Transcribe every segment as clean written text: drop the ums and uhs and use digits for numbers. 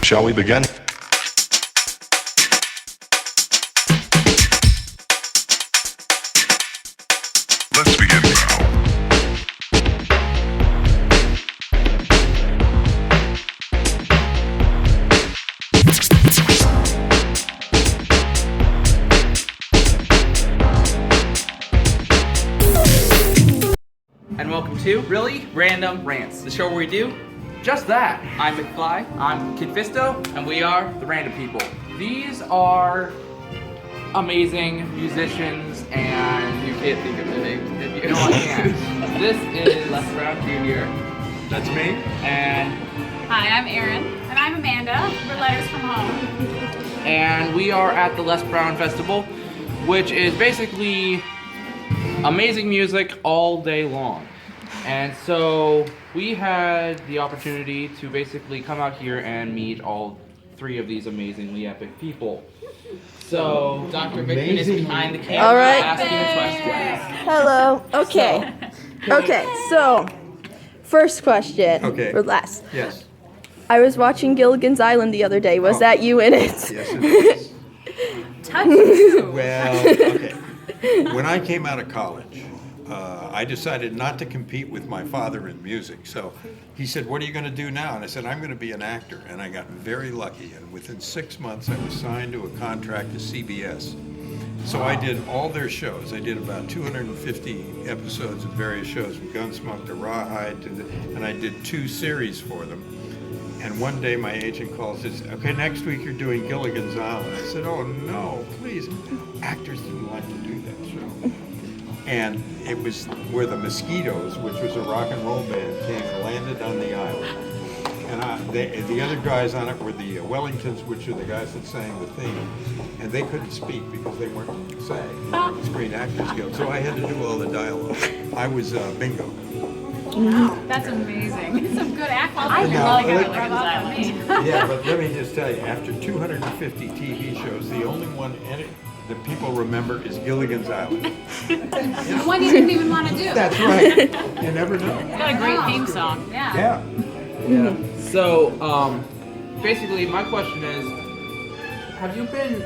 Shall we begin? Let's begin now. And welcome to Really Random Rants, the show where we do just that. I'm McFly, I'm Kid Fisto, and we are the Random People. These are amazing musicians, and you can't think of their names, did you? No, I can't. This is Les Brown Jr. That's me. And Hi, I'm Erin. And I'm Amanda. We're Letters from Home. and we are at the Les Brown Festival, which is basically amazing music all day long. And so we had the opportunity to basically come out here and meet all three of these amazingly epic people. So Dr. Vickman is behind the camera All right. asking the questions. Hello. Okay. Okay. So, first question. Okay. For Les. Yes. I was watching Gilligan's Island the other day. Was that you in it? Yes, it is. Touch you. Well, okay. When I came out of college, I decided not to compete with my father in music. So he said, "What are you going to do now?" And I said, "I'm going to be an actor." And I got very lucky. And within 6 months, I was signed to a contract to CBS. So I did all their shows. I did about 250 episodes of various shows, from Gunsmoke to Rawhide, and I did 2 series for them. And one day my agent calls and says, "Okay, next week you're doing Gilligan's Island." I said, "Oh no, please." Actors didn't like to do that show. And it was where the Mosquitoes, which was a rock and roll band, came and landed on the island. And the other guys on it were the Wellingtons, which are the guys that sang the theme. And they couldn't speak because they weren't SAG, Screen Actors Guild. So I had to do all the dialogue. I was bingo. Wow, that's amazing. Some good acting. I No, really let- got Gilligan's Island. Yeah, but let me just tell you, after 250 TV shows, the only one that people remember is Gilligan's Island. The one you didn't even want to do. That's right. You never know. Got a great theme song. Yeah. Yeah. So basically my question is, have you been,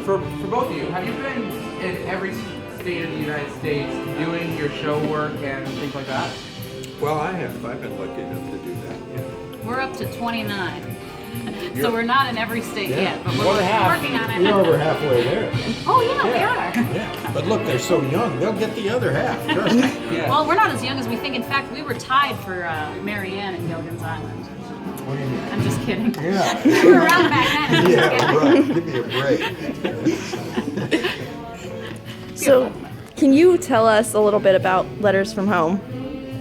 for both of you, have you been in every state of the United States doing your show work and things like that? Well, I have. I've been lucky enough to do that. Yeah. We're up to 29. So we're not in every state yet, but we're More than half. working on it. We're over halfway there. Oh, yeah, we are. Yeah. But look, they're so young. They'll get the other half. Trust me. Yeah. Well, we're not as young as we think. In fact, we were tied for Mary Ann at Gilligan's Island. What do you mean? I'm just kidding. Yeah. We were around back then. Yeah, right. Give me a break. So, can you tell us a little bit about Letters from Home?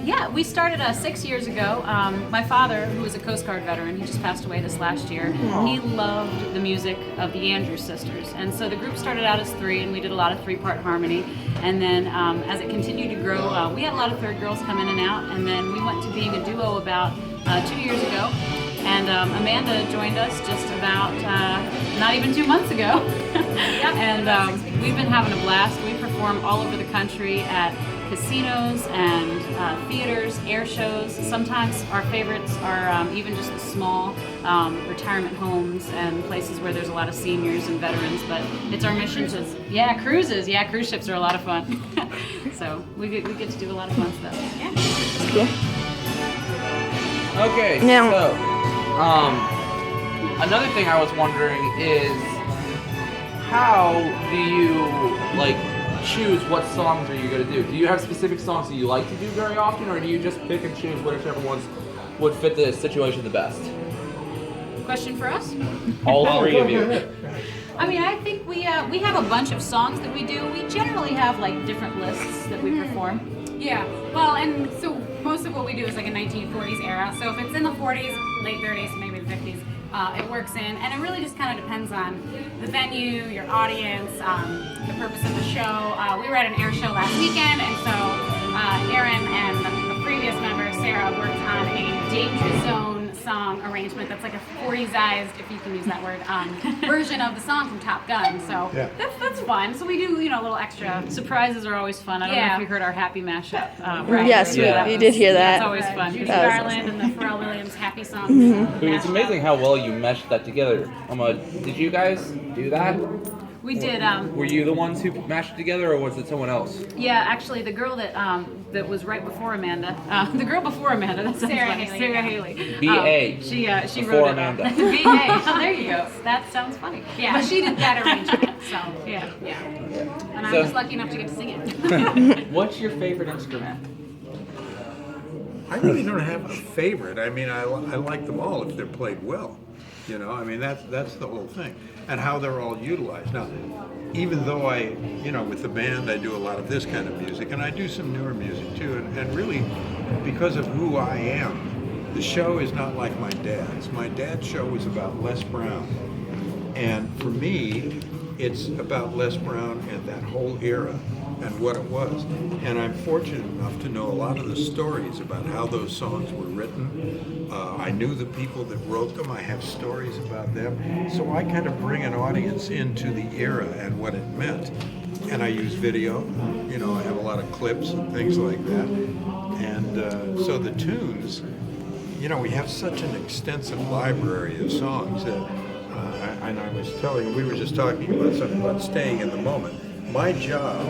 Yeah, we started 6 years ago. My father, who was a Coast Guard veteran, he just passed away this last year. He loved the music of the Andrews Sisters. And so the group started out as 3, and we did a lot of 3-part harmony. And then as it continued to grow, we had a lot of third girls come in and out. And then we went to being a duo about 2 years ago. And Amanda joined us just about not even 2 months ago. And we've been having a blast. We perform all over the country at casinos and theaters, air shows. Sometimes our favorites are even just the small retirement homes and places where there's a lot of seniors and veterans. But it's our mission to, cruises. Yeah, cruise ships are a lot of fun. So we get to do a lot of fun stuff. Yeah. Cool. Okay, Now- so another thing I was wondering is, how do you choose what songs are you going to do? Do you have specific songs that you like to do very often, or do you just pick and choose whichever ones would fit the situation the best? Question for us? All three of you. I mean, I think we have a bunch of songs that we do. We generally have different lists that we perform. Yeah, well, and so most of what we do is a 1940s era. So if it's in the 40s, late 30s, maybe the 50s, it works in. And it really just kind of depends on the venue, your audience, the purpose of the show. We were at an air show last weekend, and so Erin and the previous member, Sarah, worked on a Danger Zone song arrangement that's like a 40s-ized, if you can use that word, version of the song from Top Gun. So Yeah. that's fun. So we do, you know, a little extra. Surprises are always fun. I don't know Yeah. if you heard our happy mashup. Right. Yes, Yeah. we did hear That's that. always fun. Judy That was Garland and the Pharrell Williams happy songs. It's amazing how well you meshed that together. Did you guys do that? We did. Were you the ones who mashed it together, or was it someone else? Yeah, actually, the girl that was right before Amanda, the girl before Amanda, that sounds Sarah funny, Haley, Sarah yeah. Haley. B.A. She Before wrote Amanda. it. B.A. Oh, there you go. That sounds funny. Yeah, but she did that arrangement. So Yeah. yeah. And I'm So- just lucky enough to get to sing it. What's your favorite instrument? I really don't have a favorite. I mean, I like them all if they're played well. You know, I mean, that's the whole thing. And how they're all utilized. Now, even though with the band, I do a lot of this kind of music, and I do some newer music too, and really, because of who I am, the show is not like my dad's. My dad's show was about Les Brown. And for me, it's about Les Brown and that whole era and what it was. And I'm fortunate enough to know a lot of the stories about how those songs were written. I knew the people that wrote them. I have stories about them. So I kind of bring an audience into the era and what it meant. And I use video. You know, I have a lot of clips and things like that. And so the tunes, you know, we have such an extensive library of songs that and I was telling, we were just talking about something about staying in the moment. My job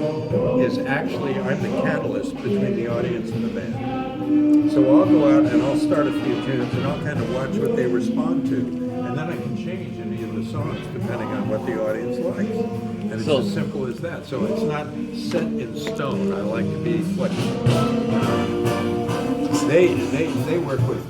is actually, I'm the catalyst between the audience and the band. So I'll go out and I'll start a few tunes and I'll kind of watch what they respond to. And then I can change any of the songs depending on what the audience likes. And it's as simple as that. So it's not set in stone. I like to be flexible. They work with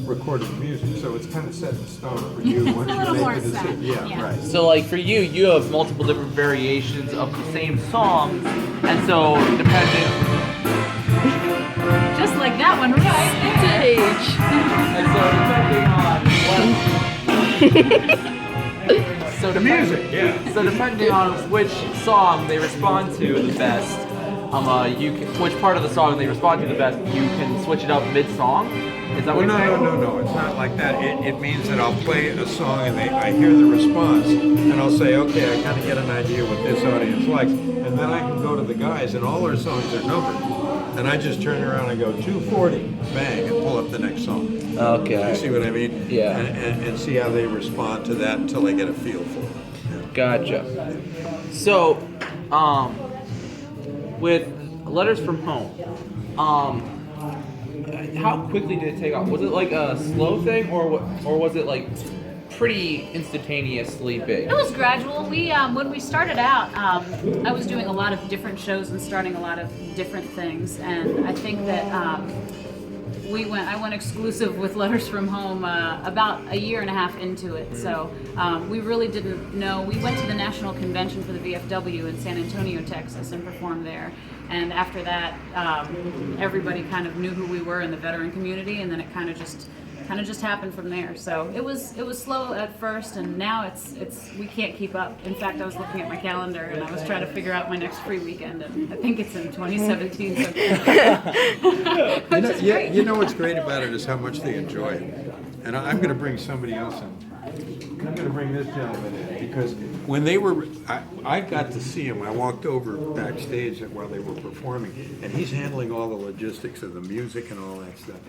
recorded music, so it's kind of set in stone for you once A you little make more the decision. set, Yeah, yeah. right. So, like for you, you have multiple different variations of the same songs, and so depending, Just like that one right there. Age. and so depending Music, yeah. So depending on which song they respond to the best, which part of the song they respond to the best, you can switch it up mid-song. Is that what Well, you're saying? no. It's not like that. It means that I'll play a song and I hear the response, and I'll say, okay, I kind of get an idea what this audience likes, and then I can go to the guys, and all their songs are numbered, and I just turn around and go 240, bang, and pull up the next song. Okay. You see what I mean? Yeah. And see how they respond to that until I get a feel for it. Gotcha. So, with Letters from Home, how quickly did it take off? Was it like a slow thing, or was it like pretty instantaneously big? It was gradual. We when we started out, I was doing a lot of different shows and starting a lot of different things, and I think that I went exclusive with Letters from Home about a year and a half into it. So we really didn't know. We went to the national convention for the VFW in San Antonio, Texas, and performed there. And after that, everybody kind of knew who we were in the veteran community, and then it kind of just happened from there. So it was slow at first, and now it's we can't keep up. In fact, I was looking at my calendar and I was trying to figure out my next free weekend, and I think it's in 2017. So You know what's great about it is how much they enjoy it. And I'm going to bring somebody else in. I'm going to bring this gentleman in because when they were, I got to see him. I walked over backstage while they were performing, and he's handling all the logistics of the music and all that stuff.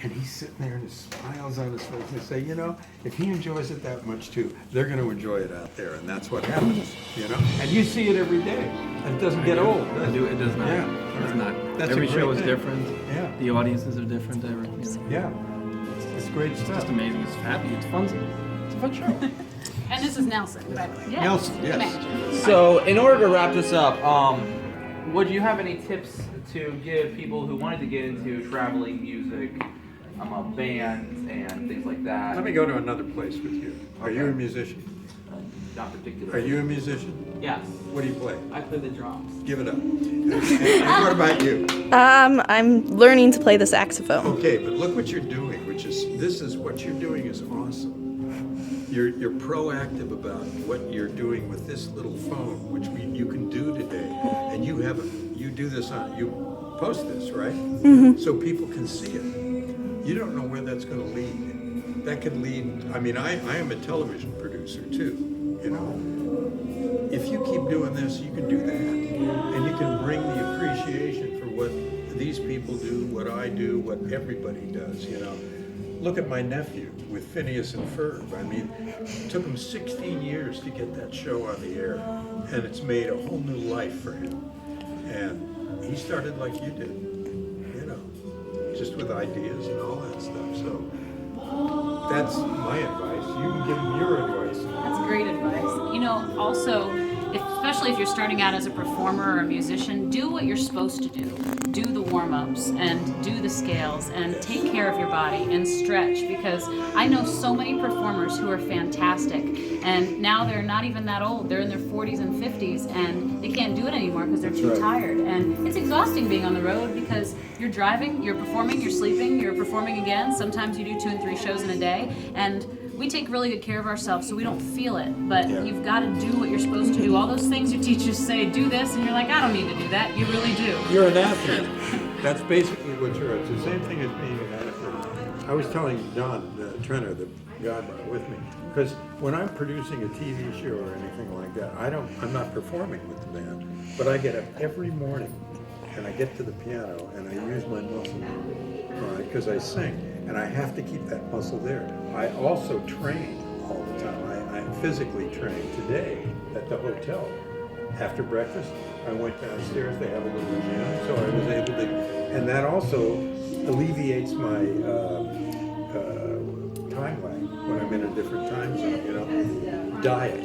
And he's sitting there and his smiles on his face and say, you know, if he enjoys it that much too, they're going to enjoy it out there. And that's what happens, you know. And you see it every day. And it doesn't get old, does it? It does not. Yeah. It does not. That's a Every great show is thing. different. Yeah. The audiences are different. Yeah. It's great stuff. Just amazing. It's happy. It's fun. It's a fun show. And this is Nelson, by the way. yeah. Nelson, The yes. manager. So, in order to wrap this up, would you have any tips to give people who wanted to get into traveling music, bands and things like that? Let me go to another place with you. Are you a musician? Not particularly. Are you a musician? Yes. What do you play? I play the drums. Give it up. And what about you? I'm learning to play the saxophone. Okay, but look what you're doing, what you're doing is awesome. You're proactive about what you're doing with this little phone, which you can do today, and you do this you post this, right? So people can see it. You don't know where that's going to lead, that could lead, I mean, I am a television producer too, you know. If you keep doing this, you can do that. And you can bring the appreciation for what these people do, what I do, what everybody does, you know. Look at my nephew with Phineas and Ferb. I mean, it took him 16 years to get that show on the air, and it's made a whole new life for him. And he started like you did, you know, just with ideas and all that stuff. So that's my advice. You can give him your advice. That's great advice. You know, also, especially if you're starting out as a performer or a musician, do what you're supposed to do. Do the warm-ups and do the scales and take care of your body and stretch, because I know so many performers who are fantastic and now they're not even that old. They're in their 40s and 50s and they can't do it anymore because they're too tired. And it's exhausting being on the road because you're driving, you're performing, you're sleeping, you're performing again. Sometimes you do 2 and 3 shows in a day, and we take really good care of ourselves so we don't feel it, but you've got to do what you're supposed to do. All those things your teachers say, do this, and you're like, I don't need to do that. You really do. You're an athlete. That's basically what you're. It's the same thing as being an athlete. I was telling John Trenner, the guy with me, because when I'm producing a TV show or anything like that, I'm not performing with the band, but I get up every morning and I get to the piano and I use my muscle, right? Because I sing, and I have to keep that muscle there. I also train all the time. I physically train. Today at the hotel, after breakfast, I went downstairs. They have a little gym, so I was able to, and that also alleviates my time lag when I'm in a different time zone. You know, diet,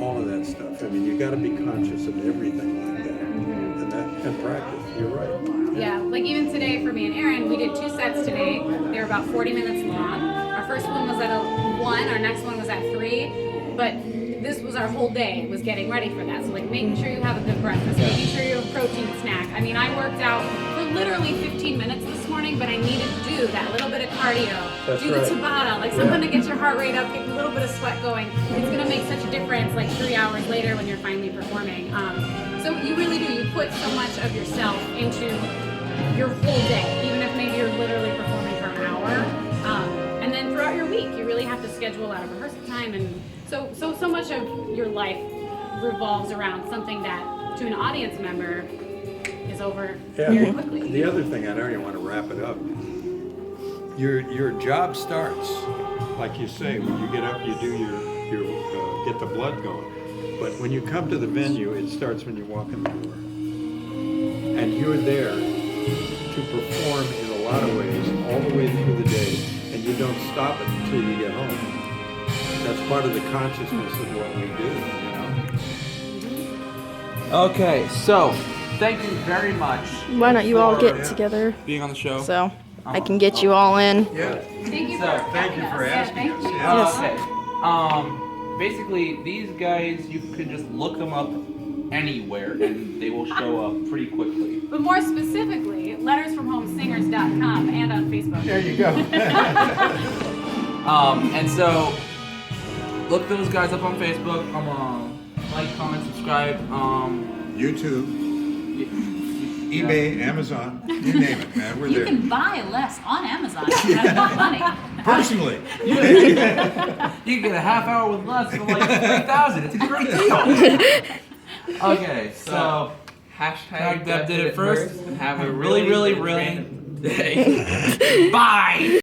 all of that stuff. I mean, you got to be conscious of everything like that, and practice. You're right. Yeah, like even today for me and Aaron, we did 2 sets today. They were about 40 minutes long. Our first one was at 1, our next one was at 3, but this was our whole day, was getting ready for that. So like making sure you have a good breakfast, making sure you have a protein snack. I mean, I worked out for literally 15 minutes this morning, but I needed to do that little bit of cardio, do the Tabata, like something to get your heart rate up, get a little bit of sweat going. It's gonna make such a difference like 3 hours later when you're finally performing. So you really do, you put so much of yourself into your whole day, even if maybe you're literally performing for an hour. And then throughout your week, you really have to schedule out a rehearsal time, and so much of your life revolves around something that to an audience member is over very quickly. The other thing, I know you want to wrap it up. Your job starts, like you say, when you get up, you do your get the blood going. But when you come to the venue, it starts when you walk in the door. And you're there to perform in a lot of ways, all the way through the day, and you don't stop it until you get home. That's part of the consciousness of what we do, you know? Okay, so thank you very much. Why don't you all for get together being on the show. so I can get you all in? Yeah. Thank you So, for Thank you for asking us. Okay. Basically, these guys, you can just look them up anywhere and they will show up pretty quickly. But more specifically, lettersfromhomesingers.com and on Facebook. There you go. And so, look those guys up on Facebook. Like, comment, subscribe. YouTube, eBay, Amazon, you name it, man. We're You there. can buy less on Amazon if you have money. Personally. You can get a half hour with less for like 3,000. It's a great deal. Okay, so Hashtag Deb did it first. and have a really, really, random day. Bye.